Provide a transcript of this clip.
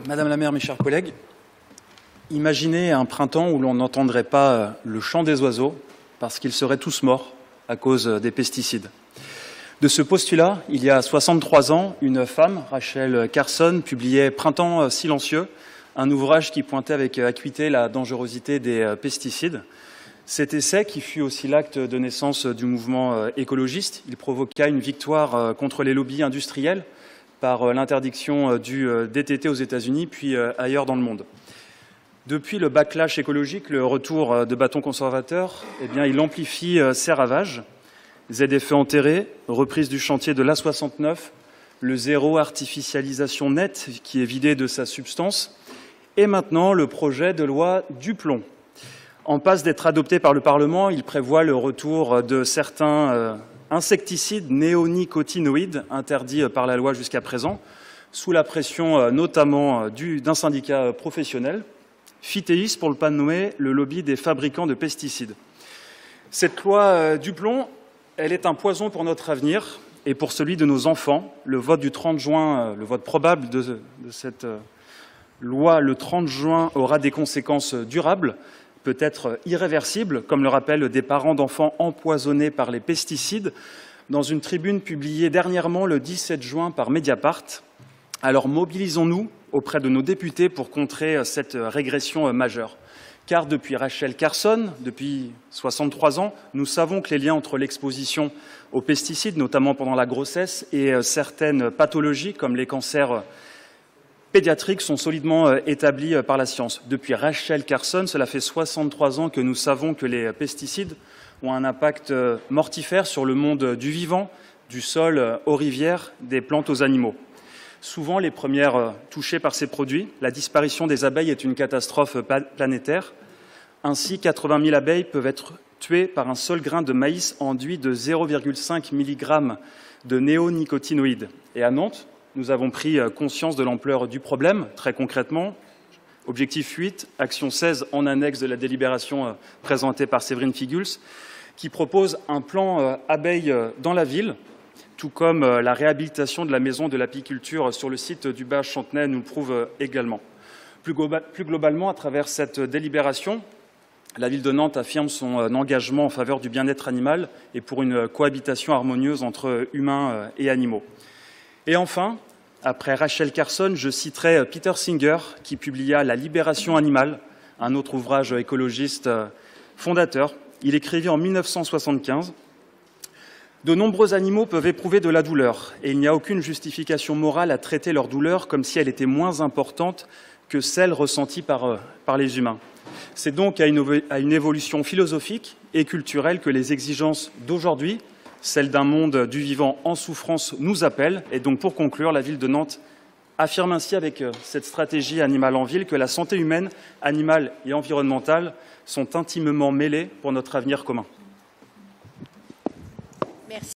Madame la maire, mes chers collègues, imaginez un printemps où l'on n'entendrait pas le chant des oiseaux parce qu'ils seraient tous morts à cause des pesticides. De ce postulat, il y a 63 ans, une femme, Rachel Carson, publiait « Printemps silencieux », un ouvrage qui pointait avec acuité la dangerosité des pesticides. Cet essai, qui fut aussi l'acte de naissance du mouvement écologiste, il provoqua une victoire contre les lobbies industriels par l'interdiction du DDT aux États-Unis, puis ailleurs dans le monde. Depuis le backlash écologique, le retour de bâtons conservateurs, il amplifie ses ravages. ZFE enterré, reprise du chantier de l'A69, le zéro artificialisation nette qui est vidé de sa substance, et maintenant le projet de loi du plomb. En passe d'être adopté par le Parlement, il prévoit le retour de certains insecticides néonicotinoïdes interdits par la loi jusqu'à présent, sous la pression notamment d'un syndicat professionnel, Phytéis pour le pas nommer, le lobby des fabricants de pesticides. Cette loi du plomb, elle est un poison pour notre avenir et pour celui de nos enfants. Le vote du 30 juin, le vote probable de cette loi le 30 juin aura des conséquences durables, peut-être irréversibles, comme le rappellent des parents d'enfants empoisonnés par les pesticides dans une tribune publiée dernièrement le 17 juin par Mediapart. Alors mobilisons-nous auprès de nos députés pour contrer cette régression majeure. Car depuis Rachel Carson, depuis 63 ans, nous savons que les liens entre l'exposition aux pesticides, notamment pendant la grossesse, et certaines pathologies comme les cancers pédiatriques sont solidement établis par la science. Depuis Rachel Carson, cela fait 63 ans que nous savons que les pesticides ont un impact mortifère sur le monde du vivant, du sol aux rivières, des plantes aux animaux. Souvent les premières touchées par ces produits. La disparition des abeilles est une catastrophe planétaire. Ainsi, 80 000 abeilles peuvent être tuées par un seul grain de maïs enduit de 0,5 mg de néonicotinoïdes. Et à Nantes, nous avons pris conscience de l'ampleur du problème, très concrètement. Objectif 8, action 16 en annexe de la délibération présentée par Séverine Figuls, qui propose un plan abeilles dans la ville, tout comme la réhabilitation de la maison de l'apiculture sur le site du Bas-Chantenay nous le prouve également. Plus globalement, à travers cette délibération, la ville de Nantes affirme son engagement en faveur du bien-être animal et pour une cohabitation harmonieuse entre humains et animaux. Et enfin, après Rachel Carson, je citerai Peter Singer, qui publia La libération animale, un autre ouvrage écologiste fondateur. Il écrivit en 1975 « De nombreux animaux peuvent éprouver de la douleur, et il n'y a aucune justification morale à traiter leur douleur comme si elle était moins importante que celle ressentie par les humains. C'est donc à une évolution philosophique et culturelle que les exigences d'aujourd'hui, celles d'un monde du vivant en souffrance, nous appellent. Et donc, pour conclure, la ville de Nantes affirme ainsi avec cette stratégie Animal en ville que la santé humaine, animale et environnementale sont intimement mêlées pour notre avenir commun.